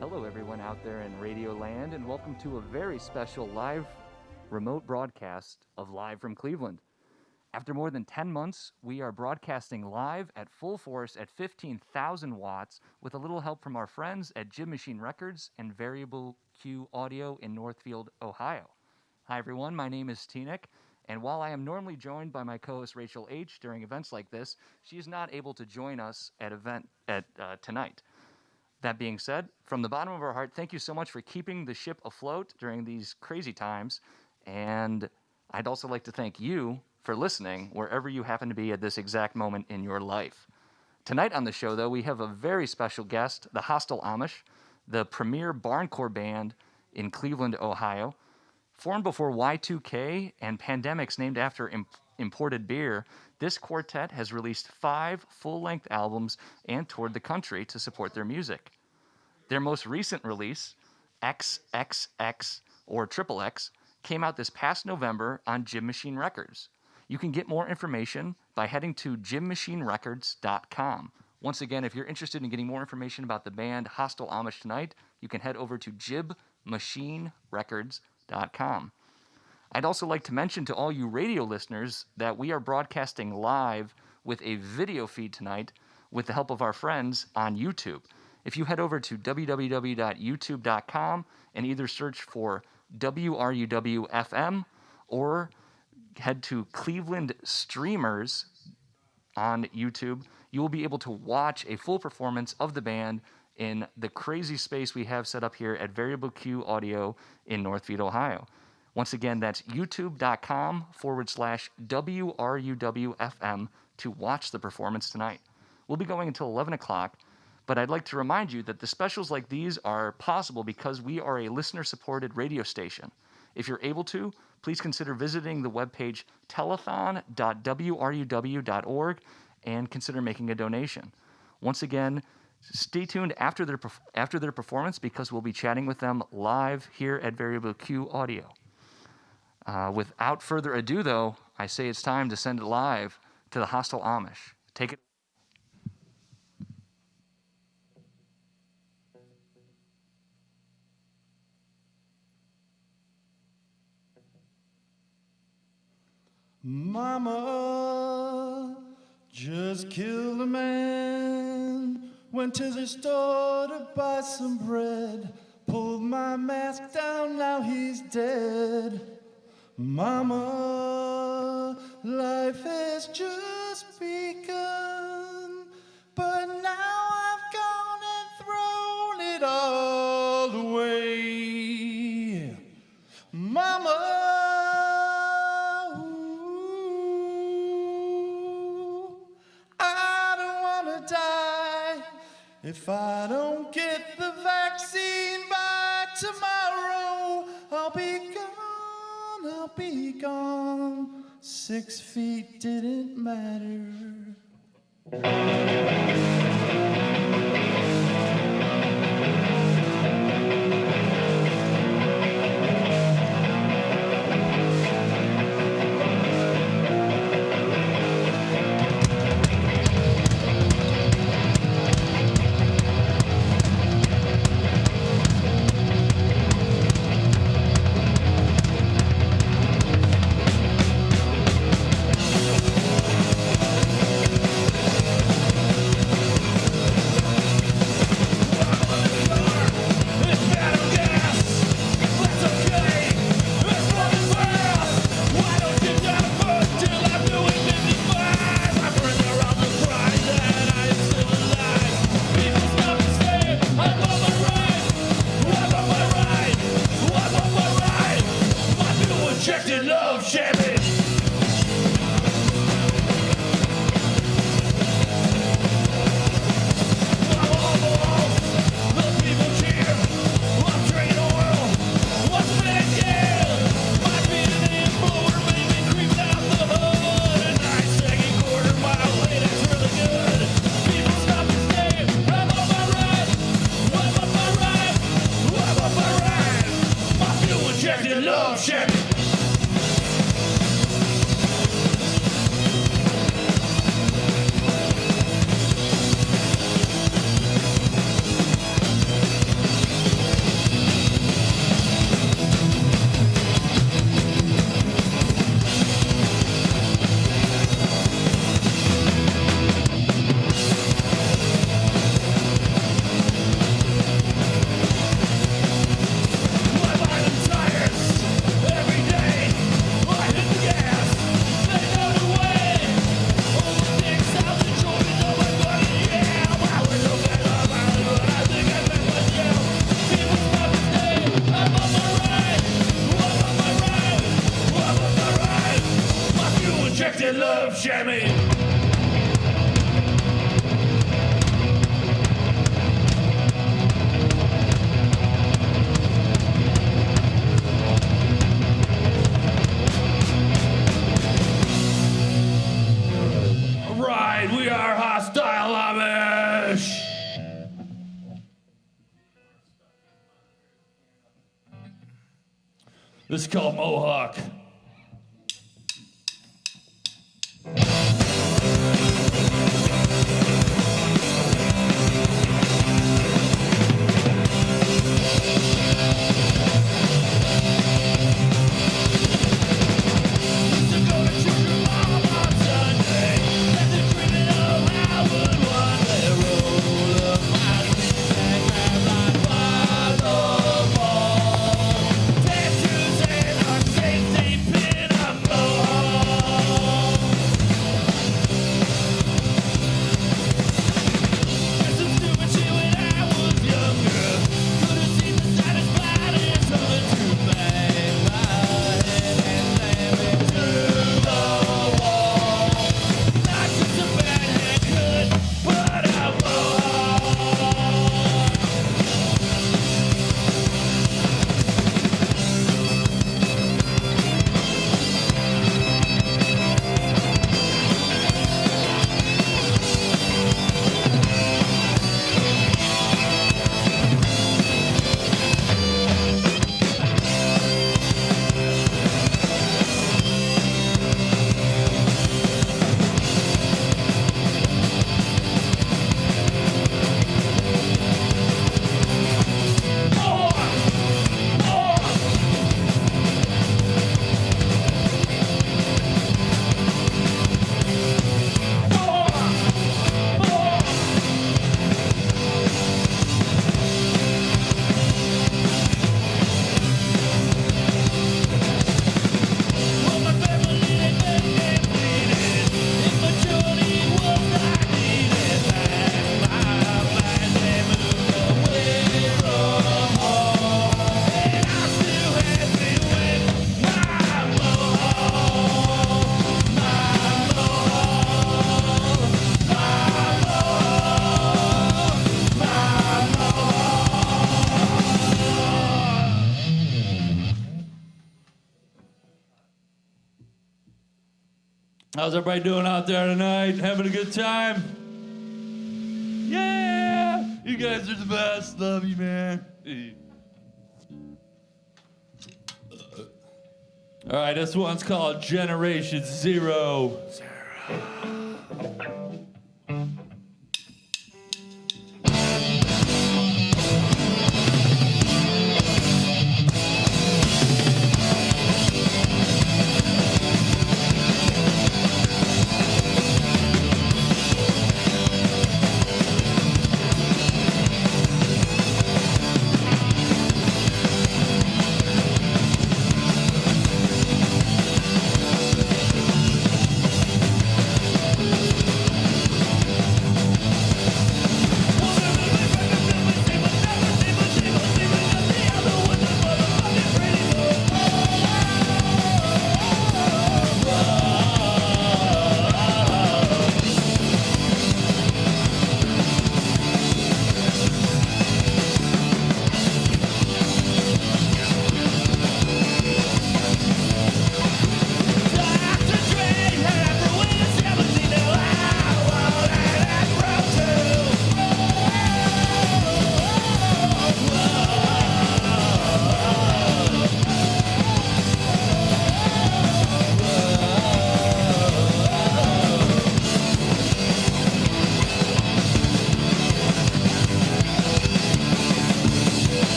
Hello, everyone out there in Radio Land, and welcome to a very special live remote broadcast of Live from Cleveland. After more than 10 months, we are broadcasting live at full force at 15,000 watts with a little help from our friends at Jim Machine Records and Variable Q Audio in Northfield, Ohio. Hi, everyone. My name is Teanek, and while I am normally joined by my co-host Rachel H. during events like this, she is not able to join us at tonight. That being said, from the bottom of our heart, thank you so much for keeping the ship afloat during these crazy times. And I'd also like to thank you for listening wherever you happen to be at this exact moment in your life. Tonight on the show, though, we have a very special guest, the Hostile Omish, the premier barncore band in Cleveland, Ohio. Formed before Y2K and pandemics named after imported beer, this quartet has released 5 full-length albums and toured the country to support their music. Their most recent release, XXX, or Triple X, came out this past November on Gym Machine Records. You can get more information by heading to gymmachinerecords.com. Once again, if you're interested in getting more information about the band Hostile Omish tonight, you can head over to gymmachinerecords.com. I'd also like to mention to all you radio listeners that we are broadcasting live with a video feed tonight with the help of our friends on YouTube. If you head over to www.youtube.com and either search for WRUW-FM or head to Cleveland Streamers on YouTube, you will be able to watch a full performance of the band in the crazy space we have set up here at Variable Q Audio in Northfield, Ohio. Once again, that's youtube.com/WRUW-FM to watch the performance tonight. We'll be going until 11 o'clock, but I'd like to remind you that the specials like these are possible because we are a listener-supported radio station. If you're able to, please consider visiting the webpage telethon.wruw.org and consider making a donation. Once again, stay tuned after their performance because we'll be chatting with them live here at Variable Q Audio. Without further ado, though, I say it's time to send it live to the Hostile Omish. Take it. Mama just killed a man. Went to the store to buy some bread. Pulled my mask down, now he's dead. Mama, life has just begun, but now I've gone and thrown it all away. Mama, I don't wanna die if I don't get the vaccine by tomorrow. I'll be gone. 6 feet didn't matter. This is called Mohawk. How's everybody doing out there tonight? Having a good time? Yeah! You guys are the best. Love you, man. All right, this one's called Generation Zero.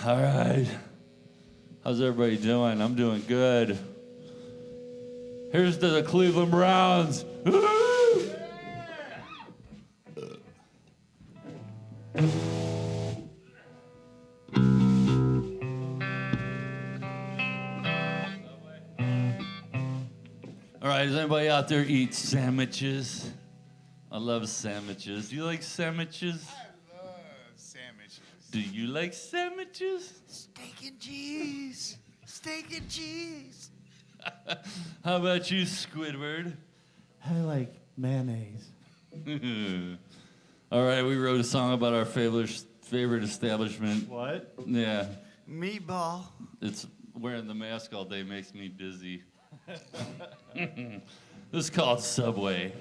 All right. How's everybody doing? I'm doing good. Here's to the Cleveland Browns. Woo! All right, does anybody out there eat sandwiches? I love sandwiches. Do you like sandwiches? I love sandwiches. Do you like sandwiches? Steak and cheese. Steak and cheese. How about you, Squidward? I like mayonnaise. All right, we wrote a song about our favorite establishment. What? Yeah, Meatball. it's wearing the mask all day makes me dizzy. This is called Subway.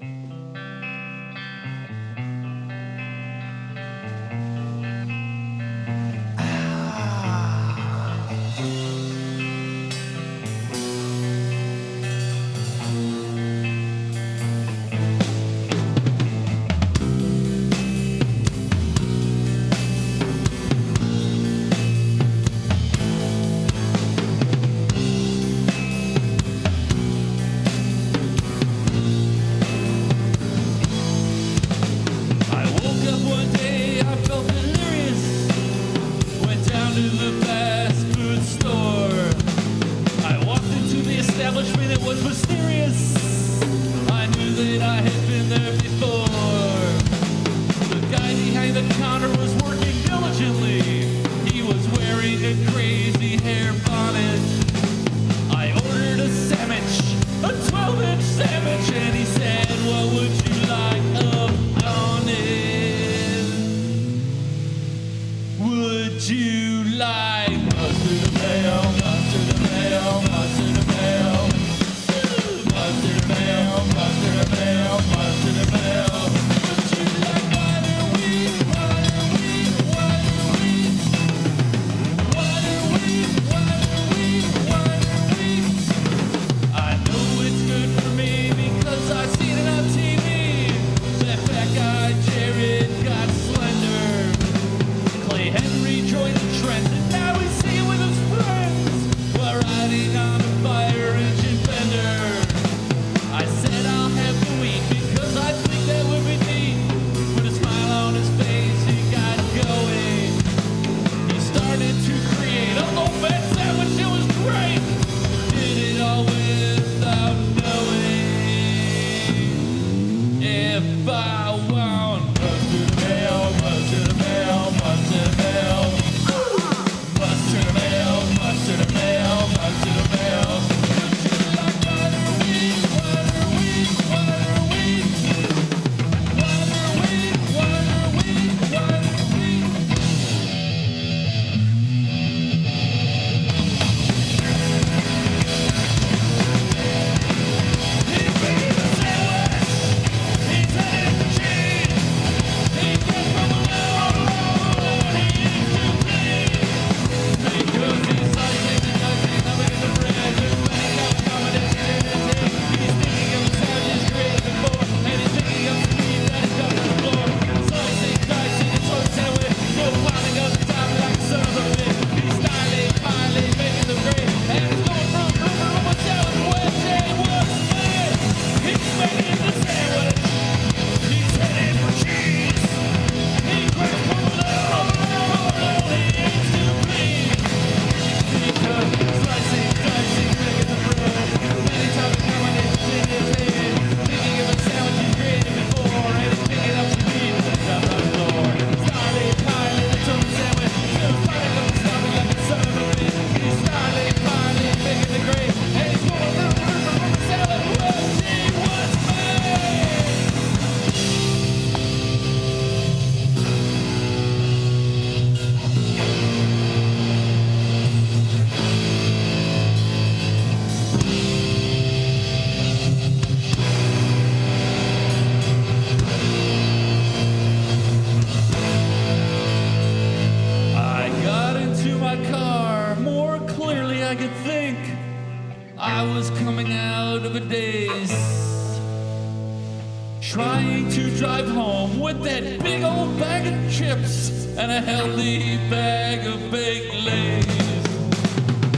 trying to drive home with that big old bag of chips and a healthy bag of baked lays.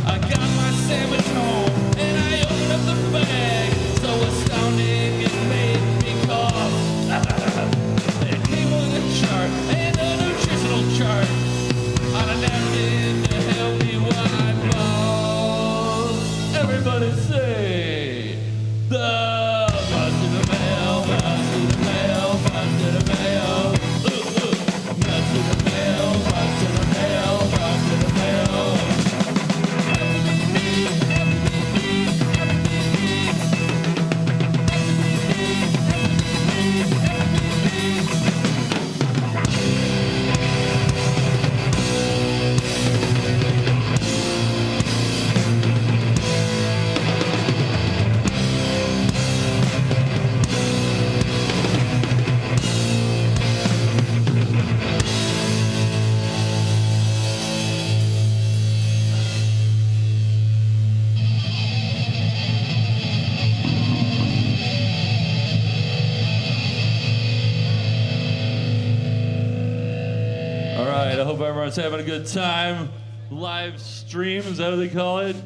I got my sandwich home and I opened up the bag, so astounding it made me cough. It came with a chart and a nutritional chart on a napkin to help me wipe off. Everybody say the mouse in the mail, mouse in the mail, mouse in the mail. Mouse in the mail, mouse in the mail, mouse in the mail. All right, I hope everyone's having a good time. Live stream, is that what they call it?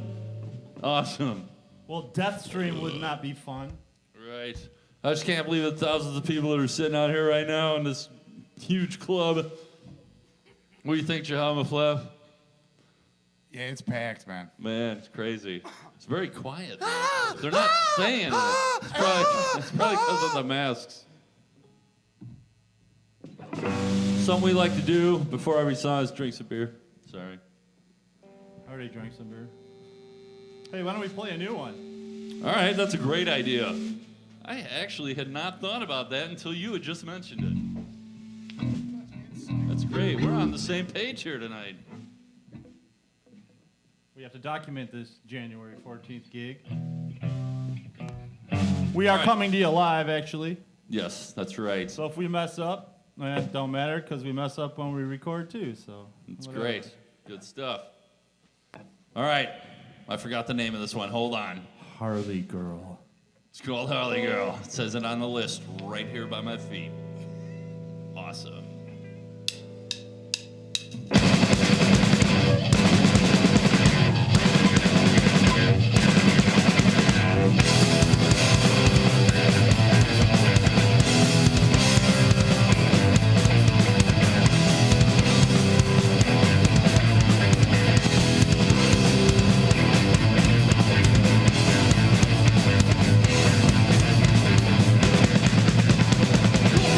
Awesome. Well, Death Stream would not be fun. Right. I just can't believe the thousands of people that are sitting out here right now in this huge club. What do you think, Jahama Flav? Yeah, it's packed, man. Man, it's crazy. It's very quiet. They're not saying it. It's probably because of the masks. Something we like to do before every song is drink some beer. Sorry. I already drank some beer. Hey, why don't we play a new one? All right, that's a great idea. I actually had not thought about that until you had just mentioned it. That's great. We're on the same page here tonight. We have to document this January 14th gig. We are coming to you live, actually. Yes, that's right. So if we mess up, it don't matter because we mess up when we record too. So It's whatever. great. Good stuff. All right. I forgot the name of this one. Hold on. Harley Girl. It's called Harley Girl. It says it on the list right here by my feet. Awesome.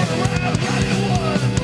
Around,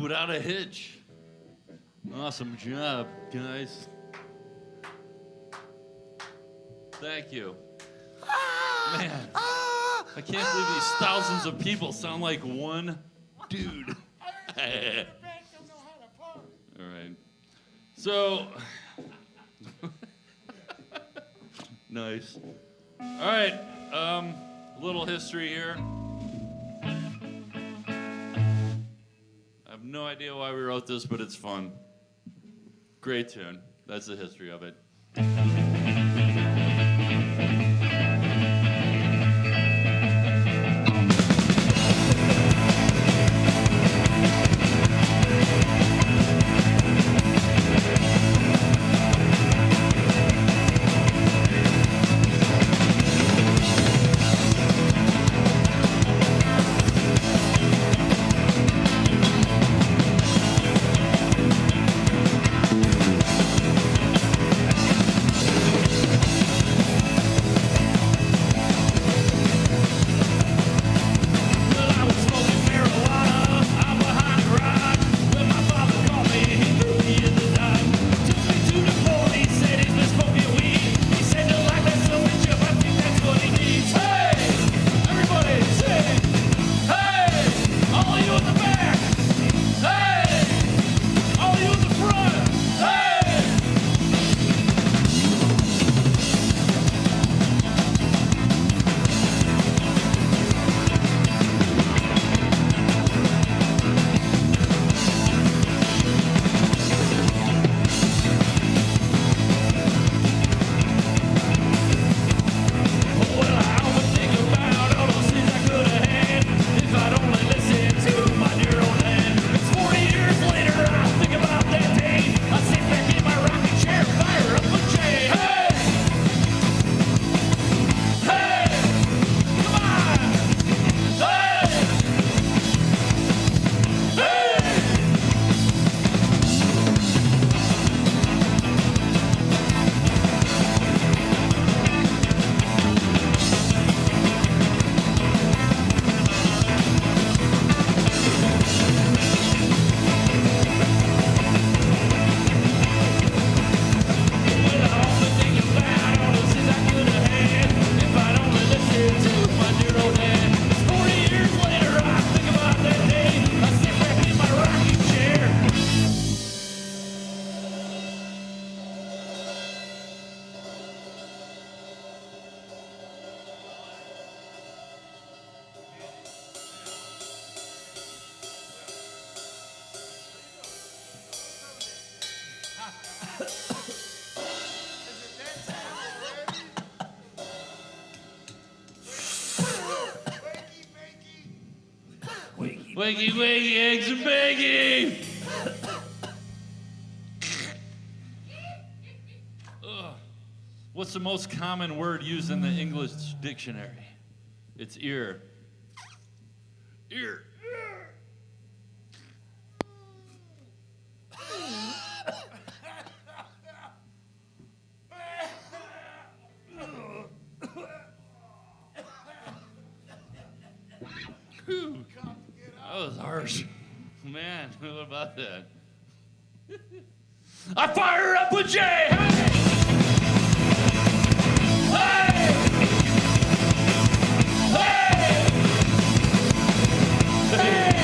without a hitch. Awesome job, guys. Thank you. Man, I can't believe these thousands of people sound like one dude. All right. So, nice. All right, a little history here. I have no idea why we wrote this, but it's fun. Great tune. That's the history of it. Wakey, wakey, eggs and bacon! What's the most common word used in the English dictionary? It's ear. Ear. That was harsh. Man, what about that? I fire up a J! Hey! Hey! Hey! Hey!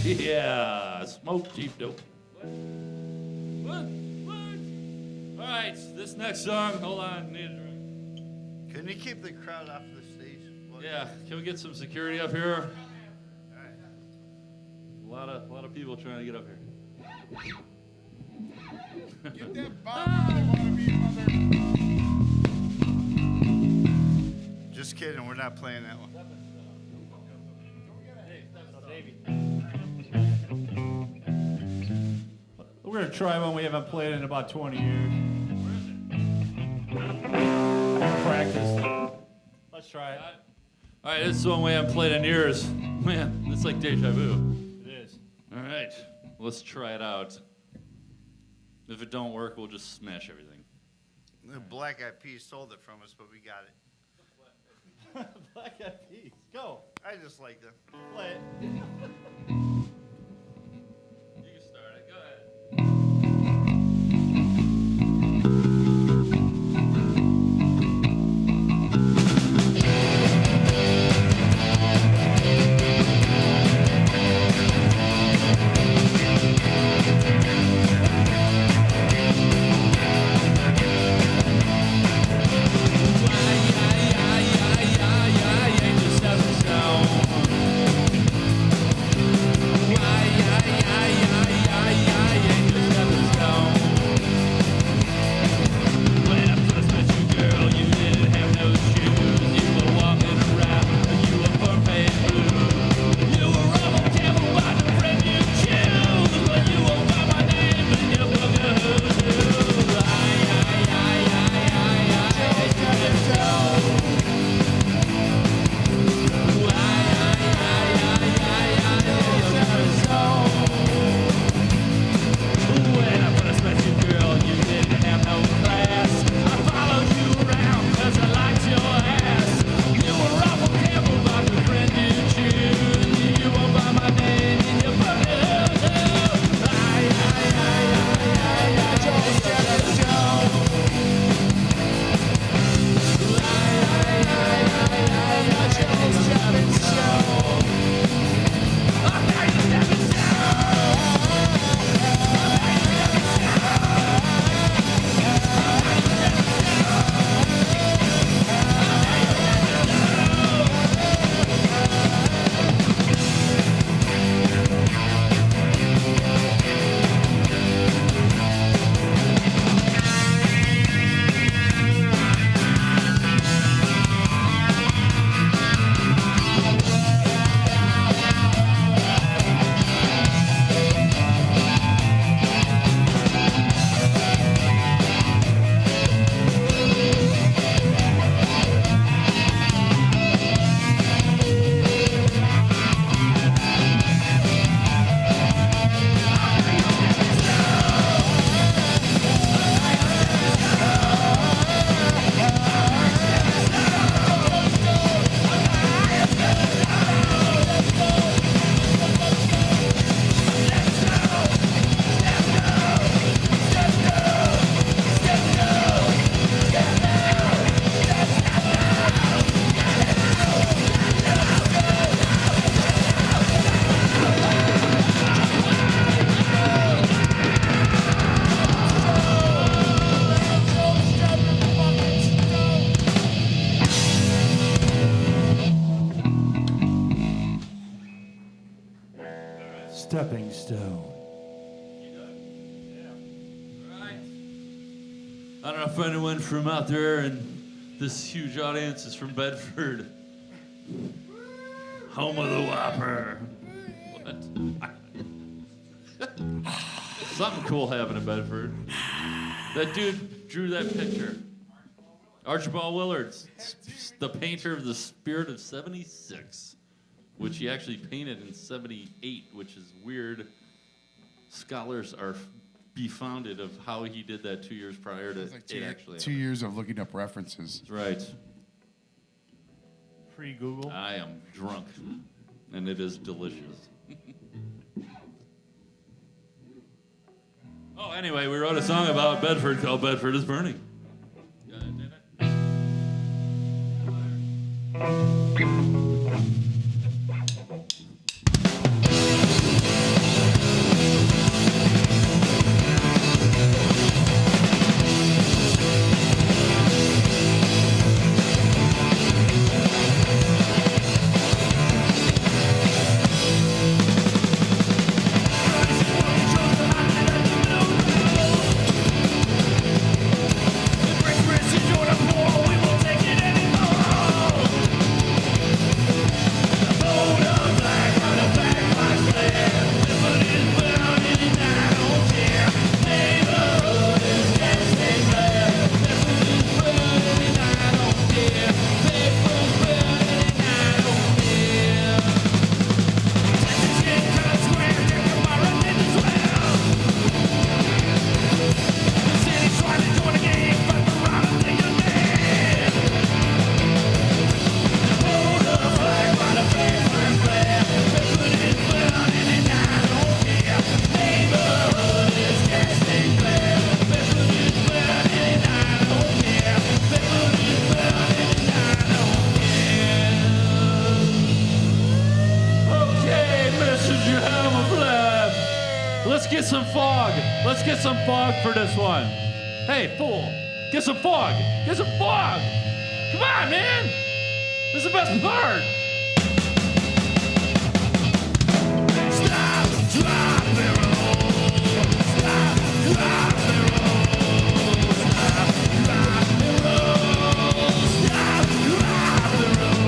Yeah, smoke cheap dope. What? All right, this next song, hold on, need a drink. Can you keep the crowd off the stage? Yeah, can we get some security up here? All right. A lot of people trying to get up here. Get that bomb, wanna be mother. Just kidding, we're not playing that one. We're going to try one we haven't played in about 20 years. Practice. Let's try it. All right, this is one we haven't played in years. Man, it's like deja vu. It is. All right, let's try it out. If it don't work, we'll just smash everything. The Black Eyed Peas stole it from us, but we got it. Black Eyed Peas. Go. I just like them. Play it. You can start it. Go ahead. Stepping Stone. I don't know if anyone from out there in this huge audience is from Bedford. Home of the Whopper. What? Something cool happened in Bedford. That dude drew that picture. Archibald Willard, the painter of the Spirit of 76, which he actually painted in 78, which is weird. Scholars are befounded of how he did that 2 years prior to It's like it actually 2 years of looking up references. That's right. Pre-Google. I am drunk, and it is delicious. Oh, anyway, we wrote a song about Bedford called Bedford is Burning. Let's get some fog. Let's get some fog for this one. Hey, fool. Get some fog. Get some fog. Come on, man. This is the best part. Stop, drop, and roll. Stop, drop, and roll. Stop, drop, and roll. Stop, drop, and roll.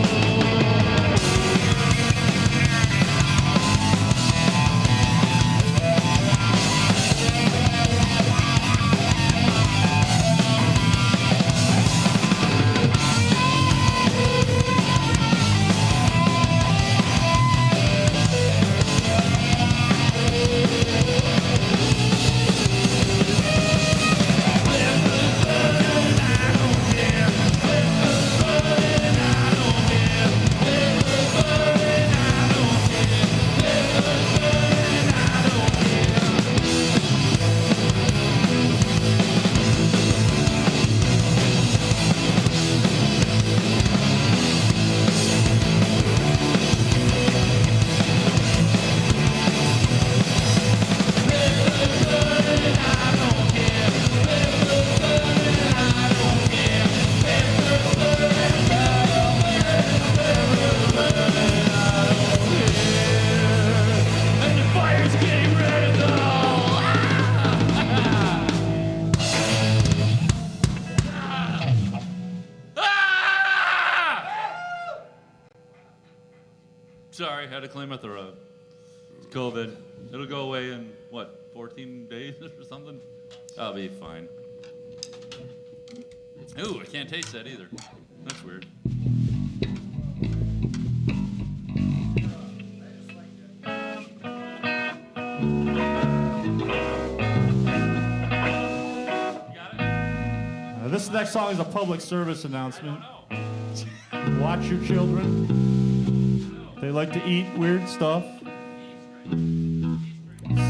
Sorry, had to clean my throat. It's COVID. It'll go away in, 14 days or something? I'll be fine. Ooh, I can't taste that either. That's weird. This next song is a public service announcement. Watch your children. They like to eat weird stuff.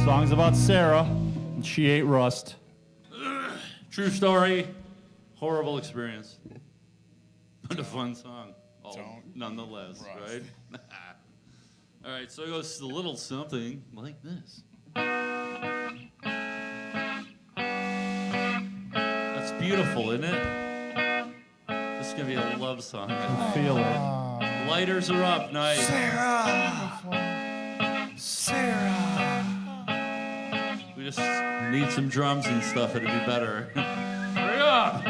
Song's about Sarah, and she ate rust. True story. Horrible experience. But a fun song. Nonetheless, right? All right, so it goes a little something like this. That's beautiful, isn't it? This is going to be a love song. I feel it. Lighters are up, night. Sarah. We just need some drums and stuff, it'd be better. Hurry up!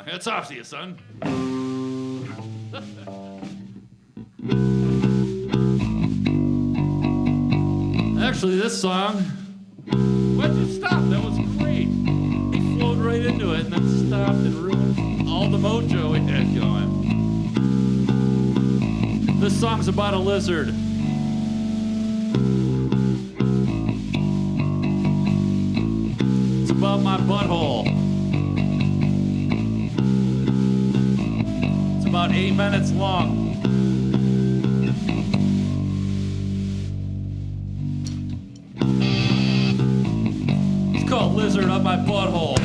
Hats off to you, son. Actually, this song, what? stop. That was great. He flowed right into it and then stopped and ruined all the mojo we had going. This song's about a lizard. It's about my butthole. It's about 8 minutes long. It's called Lizard Up My Butthole.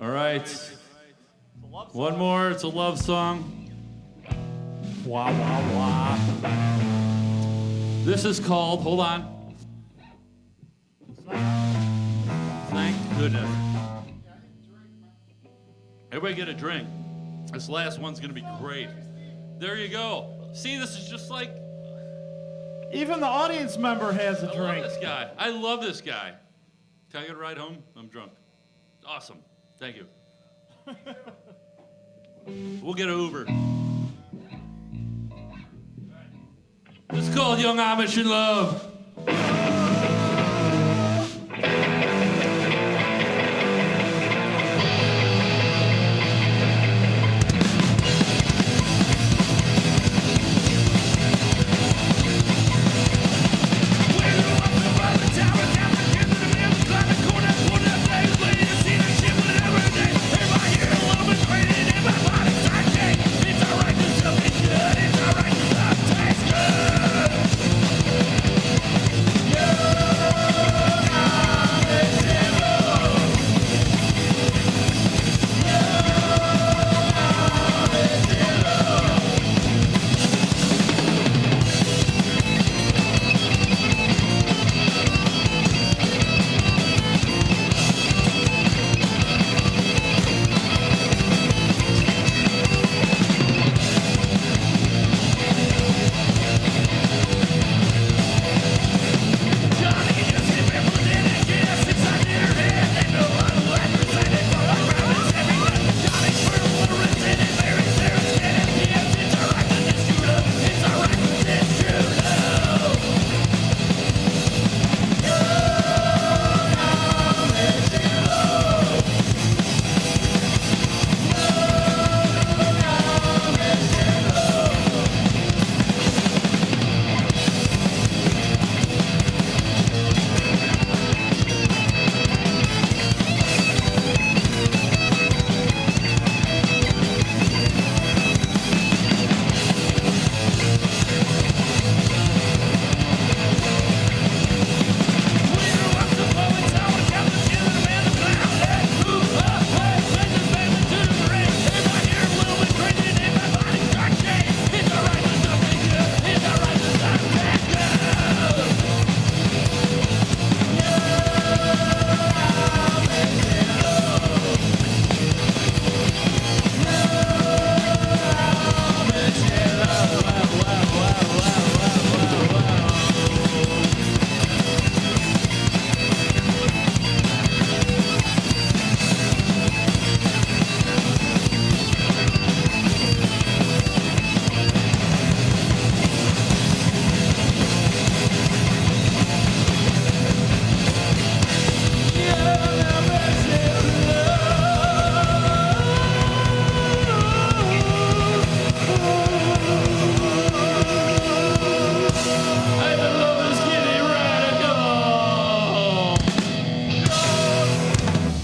All right. One more. It's a love song. Wah, wah, wah. This is called, hold on. Thank goodness. Everybody get a drink. This last one's going to be great. There you go. See, this is just like... Even the audience member has a I drink. love this guy. I love this guy. Can I get a ride home? I'm drunk. Awesome. Thank you. We'll get an Uber. It's called Young Amish in Love.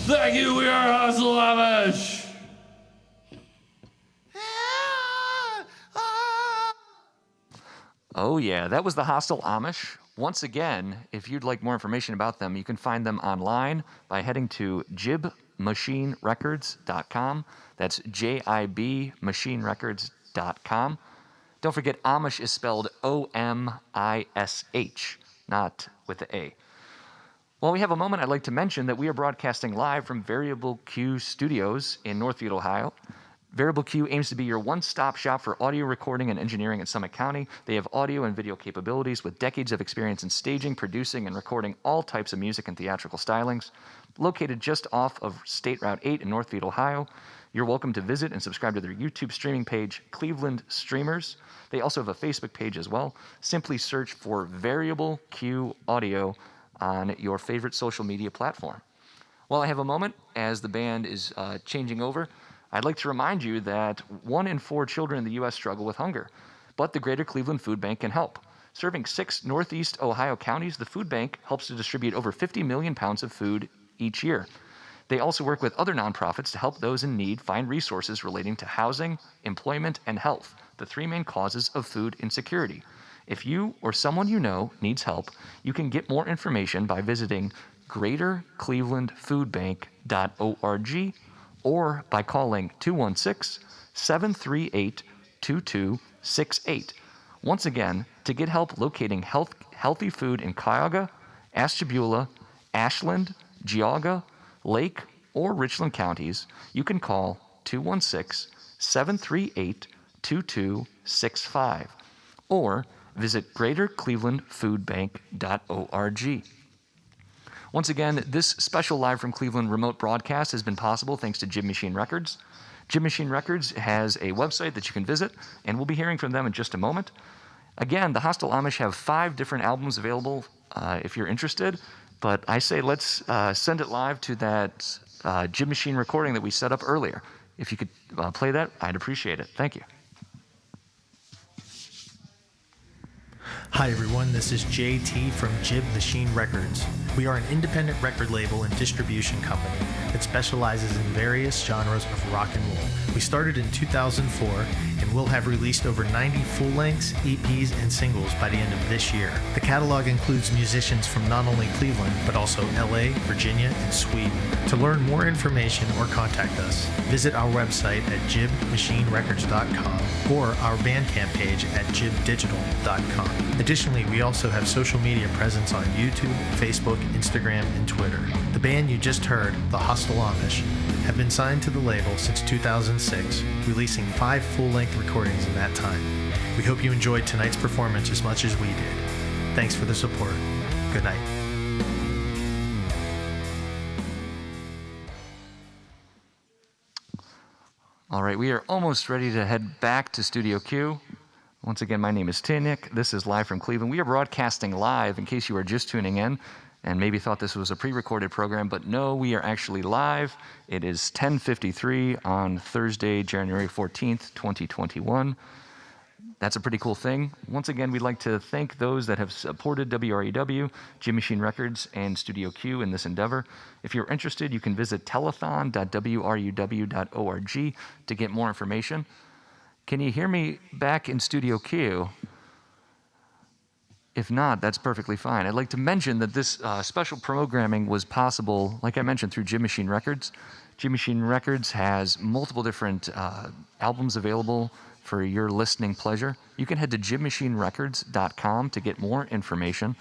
Thank you, we are Hostile Omish. Oh, yeah, that was the Hostile Amish. Once again, if you'd like more information about them, you can find them online by heading to jibmachinerecords.com. That's jibmachinerecords.com. Don't forget, Amish is spelled O-M-I-S-H, not with the A. While we have a moment, I'd like to mention that we are broadcasting live from Variable Q Studios in Northfield, Ohio. Variable Q aims to be your one-stop shop for audio recording and engineering in Summit County. They have audio and video capabilities with decades of experience in staging, producing, and recording all types of music and theatrical stylings. Located just off of State Route 8 in Northfield, Ohio, you're welcome to visit and subscribe to their YouTube streaming page, Cleveland Streamers. They also have a Facebook page as well. Simply search for Variable Q Audio on your favorite social media platform. While I have a moment, as the band is changing over, I'd like to remind you that 1 in 4 children in the U.S. struggle with hunger, but the Greater Cleveland Food Bank can help. Serving 6 Northeast Ohio counties, the food bank helps to distribute over 50 million pounds of food each year. They also work with other nonprofits to help those in need find resources relating to housing, employment, and health, the 3 main causes of food insecurity. If you or someone you know needs help, you can get more information by visiting greaterclevelandfoodbank.org or by calling 216-738-2787. 2268. Once again, to get help locating healthy food in Cuyahoga, Ashtabula, Ashland, Geauga, Lake, or Richland counties, you can call 216-738-2265 or visit greaterclevelandfoodbank.org. Once again, this special Live from Cleveland remote broadcast has been possible thanks to Jim Machine Records. Jim Machine Records has a website that you can visit, and we'll be hearing from them in just a moment. Again, the Hostile Omish have 5 different albums available if you're interested, but I say let's send it live to that Jim Machine recording that we set up earlier. If you could play that, I'd appreciate it. Thank you. Hi everyone, this is JT from Jim Machine Records. We are an independent record label and distribution company that specializes in various genres of rock and roll. We started in 2004 and will have released over 90 full-lengths, EPs, and singles by the end of this year. The catalog includes musicians from not only Cleveland, but also LA, Virginia, and Sweden. To learn more information or contact us, visit our website at jibmachinerecords.com or our Bandcamp page at jibdigital.com. Additionally, we also have social media presence on YouTube, Facebook, Instagram, and Twitter. The band you just heard, the Hostile Omish, have been signed to the label since 2006, releasing 5 full-length recordings in that time. We hope you enjoyed tonight's performance as much as we did. Thanks for the support. Good night. All right, we are almost ready to head back to Studio Q. Once again, my name is Tinnick. This is Live from Cleveland. We are broadcasting live in case you are just tuning in and maybe thought this was a pre-recorded program, but no, we are actually live. It is 10:53 on Thursday, January 14th, 2021. That's a pretty cool thing. Once again, we'd like to thank those that have supported WRUW, Jim Machine Records, and Studio Q in this endeavor. If you're interested, you can visit telethon.wruw.org to get more information. Can you hear me back in Studio Q? If not, that's perfectly fine. I'd like to mention that this special programming was possible, like I mentioned, through Jim Machine Records. Jim Machine Records has multiple different albums available for your listening pleasure. You can head to jimmachinerecords.com to get more information.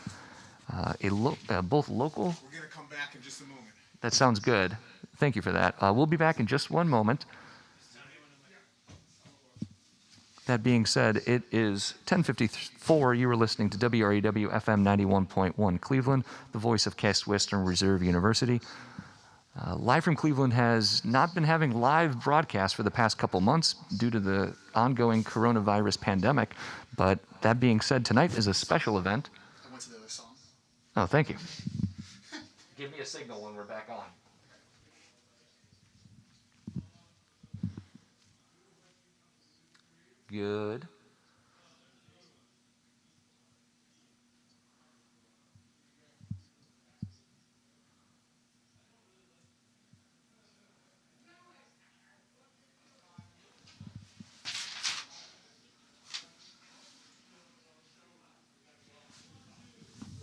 Both local... We're going to come back in just a moment. That sounds good. Thank you for that. We'll be back in just one moment. That being said, it is 10:54. You were listening to WRUW-FM 91.1 Cleveland, the voice of Case Western Reserve University. Live from Cleveland has not been having live broadcasts for the past couple months due to the ongoing coronavirus pandemic. But that being said, tonight is a special event. I went to the other song. Oh, thank you. Give me a signal when we're back on. Good.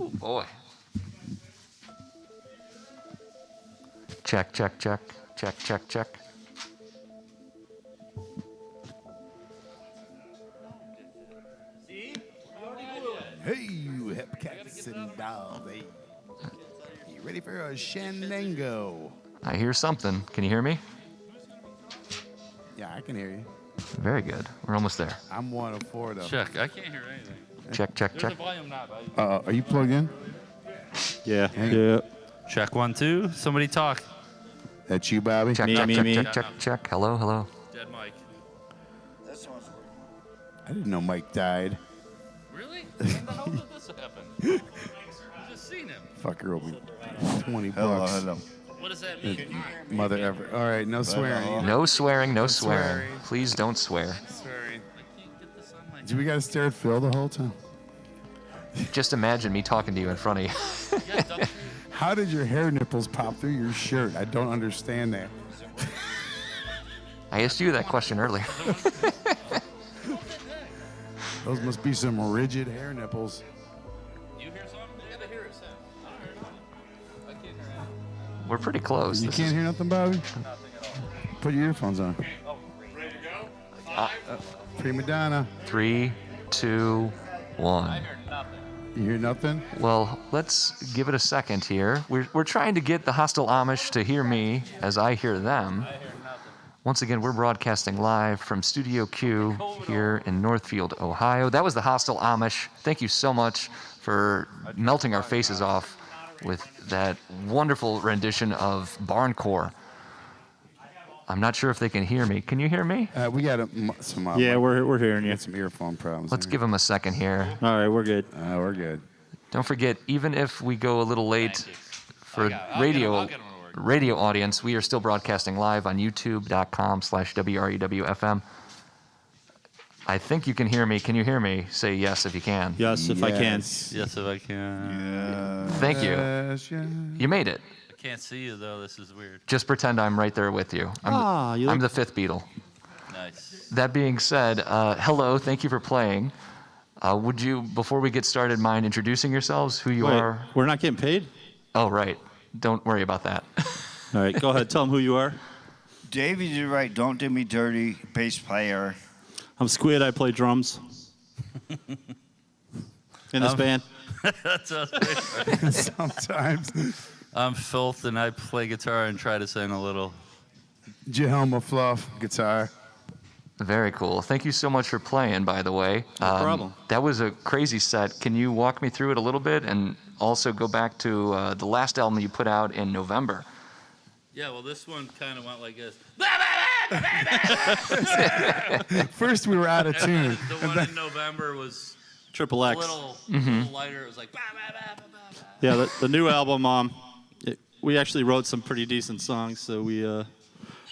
Oh boy. Check, check, check, check, check, check. Hey, you hip cats and dolls. Hey. You ready for a shenango? I hear something. Can you hear me? Yeah, I can hear you. Very good. We're almost there. I'm 1 of 4 though. Check. I can't hear anything. Check, check, There's check. a volume knob. Are you plugged in? Yeah. Hey. Yeah. Check 1, 2. Somebody talk. That's you, Bobby? Check, Me, check, me, check, me. check, check, check. Hello, hello. Dead mic. I didn't know Mike died. Really? When the hell did this happen? I just seen him. Fucker will be 20 bucks. Hello. What does that mean? Mother ever. All right, no swearing. No swearing, no swearing. swearing. Please don't swear. Swearing. I can't get this on my. Do we got to stare at Phil the whole time? Just imagine me talking to you in front of you. Yeah, don't- How did your hair nipples pop through your shirt? I don't understand that. I asked you that question earlier. Those must be some rigid hair nipples. You hear something? You gotta hear it, Sam. I can't hear anything. We're pretty close. You This can't is- hear nothing, Bobby? Put your earphones on. Prima donna. 3, 2, 1. You hear nothing? Well, let's give it a second here. We're trying to get the Hostile Amish to hear me as I hear them. Once again, we're broadcasting live from Studio Q here in Northfield, Ohio. That was the Hostile Amish. Thank you so much for melting our faces off with that wonderful rendition of Barncore. I'm not sure if they can hear me. Can you hear me? We got some. Yeah, we're hearing you. Some earphone problems. Let's give them a second here. All right, we're good. We're good. Don't forget, even if we go a little late for radio audience, we are still broadcasting live on youtube.com/WRUW-FM. I think you can hear me. Can you hear me? Say yes if you can. Yes, if I can. Yes, if I can. Thank you. Yes. You made it. I can't see you, though. This is weird. Just pretend I'm right there with you. I'm the fifth Beatle. Nice. That being said, hello. Thank you for playing. Would you, before we get started, mind introducing yourselves, who you are? We're not getting paid? Oh, right. Don't worry about that. All right, go ahead. Tell them who you are. Davey, you're right. Don't do me dirty. Bass player. I'm Squid. I play drums. In this band. That's us. Right? Sometimes. I'm Filth, and I play guitar and try to sing a little. Jehelma Fluff, guitar. Very cool. Thank you so much for playing, by the way. No problem. That was a crazy set. Can you walk me through it a little bit and also go back to the last album you put out in November? Yeah, well, this one kind of went like this. First we were out of tune. The one in November was Triple a X. little lighter. It was like. Yeah, the new album, we actually wrote some pretty decent songs, so we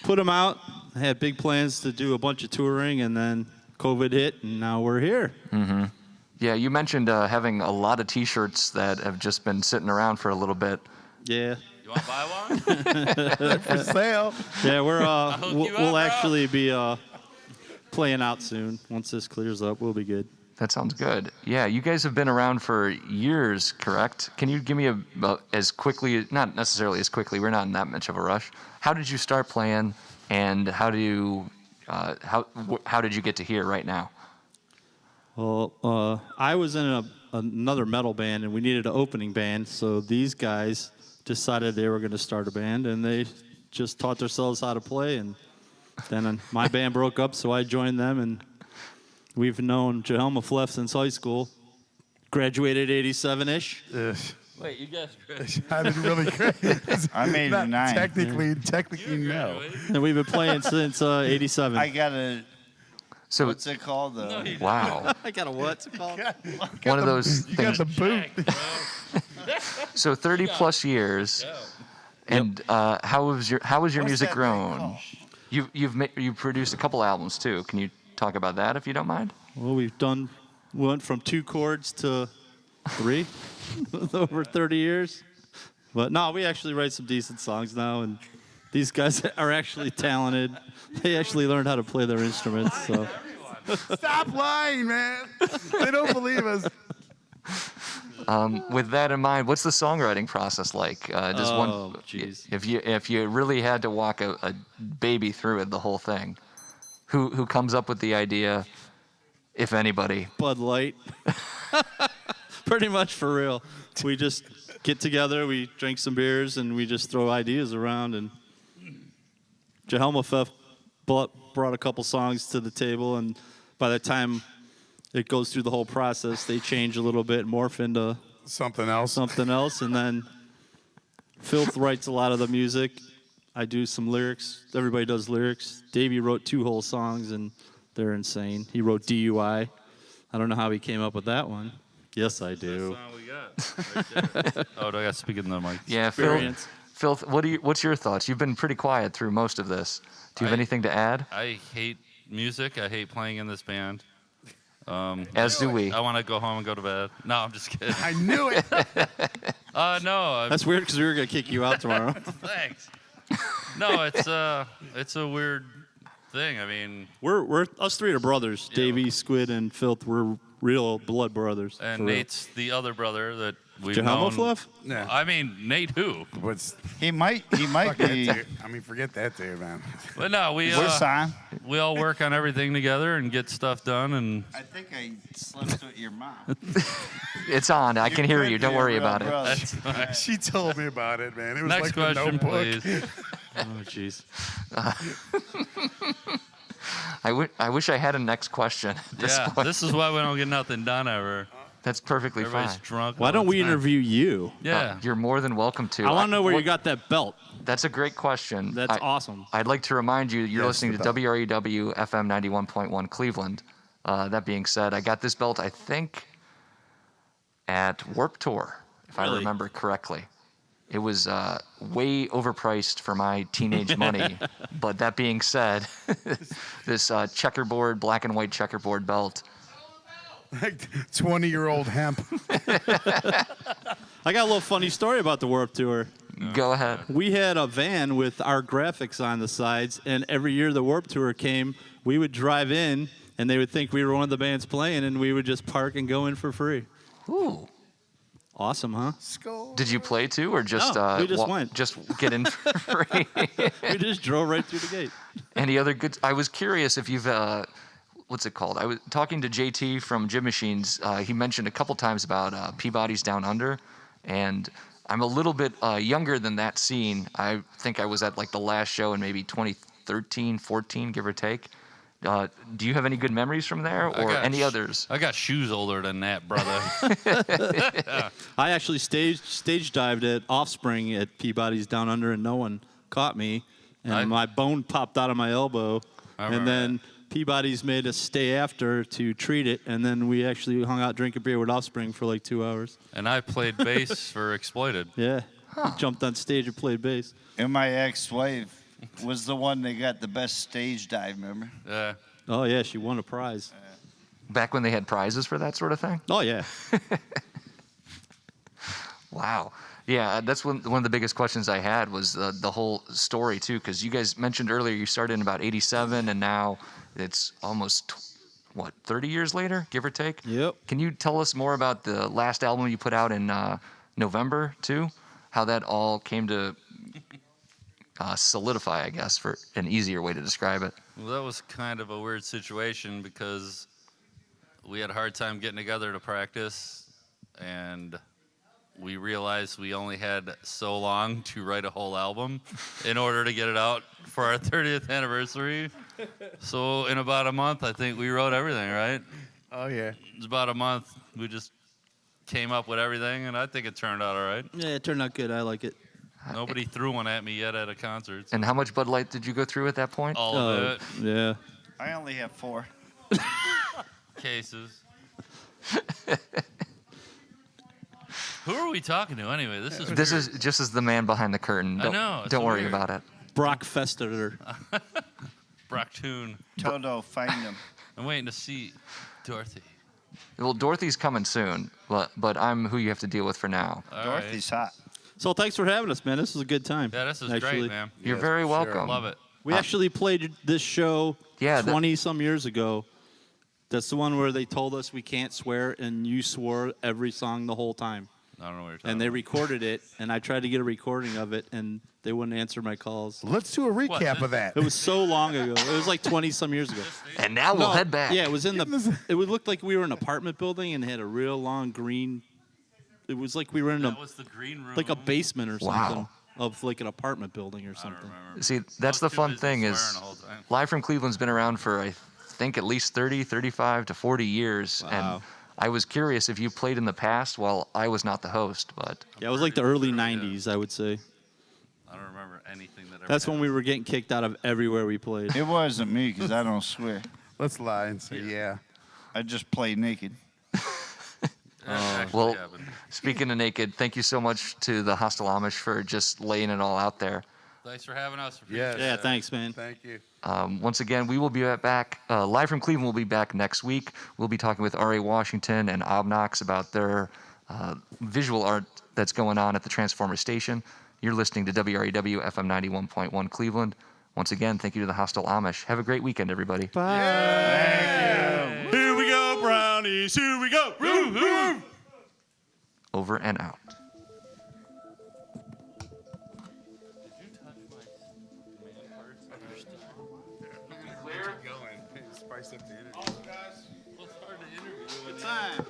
put them out. I had big plans to do a bunch of touring, and then COVID hit, and now we're here. Mm-hmm. Yeah, you mentioned having a lot of T-shirts that have just been sitting around for a little bit. Yeah. You want to buy one? For sale. Yeah, we'll up, actually be playing out soon. Once this clears up, we'll be good. That sounds good. Yeah, you guys have been around for years, correct? Can you give me as quickly, not necessarily as quickly, we're not in that much of a rush. How did you start playing, and how did you get to here right now? Well, I was in another metal band, and we needed an opening band, so these guys decided they were going to start a band, and they just taught themselves how to play, and then my band broke up, so I joined them, and we've known Jehelma Fleff since high school. Graduated 87-ish. Wait, you guys. I didn't really. I made it 9. Technically, no. And we've been playing since 87. I got a. So What's it called? wow, I got a what's it called? one of those You got things. the boot. So 30 plus years, and how was your What's music that thing grown? called? You've produced a couple albums too. Can you talk about that if you don't mind? Well, we went from 2 chords to 3 over 30 years. But no, we actually write some decent songs now, and these guys are actually talented. They actually learned how to play their instruments. So Stop lying, man. They don't believe us. With that in mind, what's the songwriting process like? Jeez. If you really had to walk a baby through it, the whole thing, who comes up with the idea, if anybody? Bud Light. Pretty much for real. We just get together, we drink some beers, and we just throw ideas around. And Jehelma Fleff brought a couple songs to the table, and by the time it goes through the whole process, they change a little bit, morph into Something else. and then Filth writes a lot of the music. I do some lyrics. Everybody does lyrics. Davey wrote 2 whole songs, and they're insane. He wrote DUI. I don't know how he came up with that one. Yes, I do. That's all we got. Right there. Oh, do I got to speak in the mic? Yeah, Experience. Phil, what's your thoughts? You've been pretty quiet through most of this. Do you have anything to add? I hate music. I hate playing in this band. As do we. I want to go home and go to bed. No, I'm just kidding. I knew it. No. That's weird because we were going to kick you out tomorrow. Thanks. No, it's a weird thing. I mean, We're us 3 are brothers. Yeah. Davey, Squid, and Filth. We're real blood brothers. and for real. Nate's the other brother that We've Jehelma known. Fluff? Yeah. I mean, Nate who? What's He might fuck that be. dude. I mean, forget that dude, man. But no, We're on. we all work on everything together and get stuff done. And I think I slept with your mom. It's on. I can hear could you. be Don't a worry real about it. brother. that's fine. She told me about it, man. It was Next like the question, Notebook. please. Oh, jeez. I wish I had a next question. At this Yeah, point. this is why we don't get nothing done ever. That's perfectly Everybody's fine. drunk. Why all don't the we time. interview you? Yeah. You're more than welcome to. I want to know where what- you got that belt. That's a great question. That's awesome. I'd like to remind you, you're Yes, listening to the belt. WRUW-FM 91.1 Cleveland. That being said, I got this belt, I think, at Warped Tour, if I Really? remember correctly. It was way overpriced for my teenage money. But that being said, this checkerboard, black and white checkerboard belt, Like 20-year-old hemp. I got a little funny story about the Warped Tour. go ahead. We had a van with our graphics on the sides, and every year the Warped Tour came, we would drive in, and they would think we were one of the bands playing, and we would just park and go in for free. Ooh. Awesome, huh? Did you play too, or just No, we just went. Just get in for free? We just drove right through the gate. Any other good? I was curious if you've what's it called? I was talking to JT from Jib Machines. He mentioned a couple times about Peabody's Down Under, and I'm a little bit younger than that scene. I think I was at like the last show in maybe 2013, 14, give or take. Do you have any good memories from there, or any others? I got shoes older than that, brother. I actually stage dived at Offspring at Peabody's Down Under, and no one caught me. And my bone popped out of my elbow. remember And then Peabody's made us stay after to treat it. And then we actually hung out drinking beer with Offspring for like 2 hours. And I played bass for Exploited. Yeah. Jumped on stage and played bass. And my ex-wife was the one that got the best stage dive, remember? Yeah. Oh, yeah. She won a prize. Back when they had prizes for that sort of thing? Oh, yeah. Wow. Yeah, that's one of the biggest questions I had was the whole story, too, because you guys mentioned earlier you started in about 87, and now it's almost, 30 years later, give or take? Yep. Can you tell us more about the last album you put out in November, too? How that all came to solidify, I guess, for an easier way to describe it. Well, that was kind of a weird situation because we had a hard time getting together to practice, and we realized we only had so long to write a whole album in order to get it out for our 30th anniversary. So in about a month, I think we wrote everything, right? Oh, yeah. It's about a month. We just came up with everything, and I think it turned out all right. Yeah, it turned out good. I like it. Nobody threw one at me yet at a concert. And how much Bud Light did you go through at that point? All of it. Yeah. I only have 4. Cases. Who are we talking to anyway? This is This weird. is just as the man behind the curtain. I Don't, know, it's don't worry weird. about it. Brock Fester. Brocktoon. Toto, find him. I'm waiting to see Dorothy. Well, Dorothy's coming soon, but I'm who you have to deal with for now. All Dorothy's hot. So thanks for having us, man. This was a good time. right. Yeah, this is actually. great, man. You're very welcome. Love it. We actually played this show Yeah, 20-some years ago. That's the one where they told us we can't swear, and you swore every song the whole time. I don't know what you're talking And they about. recorded it, and I tried to get a recording of it, and they wouldn't answer my calls. Let's do a recap of that. It was so long ago. It was like 20-some years ago. And now we'll No, head back. Yeah, it was in the. It would look like we were in an apartment building and had a real long green. It was like we were in That was the green room. like a basement or Wow. something of like an apartment building or I don't something. remember. See, I that's was the too fun busy thing is swearing the whole time. Live from Cleveland's been around for, I think, at least 30, 35 to 40 years. Wow. And I was curious if you played in the past while I was not the host, but Yeah, it was like the early '90s, I would say. I don't remember anything that ever That's when we happened. were getting kicked out of everywhere we played. It wasn't me because I don't swear. Let's lie and say, yeah. I just play naked. That actually well, happened. speaking of naked, thank you so much to the Hostile Amish for just laying it all out there. Thanks for having us. Yes. Yeah, thanks, man. Thank you. Once again, we will be back. Live from Cleveland will be back next week. We'll be talking with R.A. Washington and Obnox about their visual art that's going on at the Transformer Station. You're listening to WRUW-FM 91.1 Cleveland. Once again, thank you to the Hostile Amish. Have a great weekend, everybody. Bye. Here we go, brownies. Here we go. Woo, woo. Over and out. Going. Spice up the interview. Guys, it's hard to interview. Good time.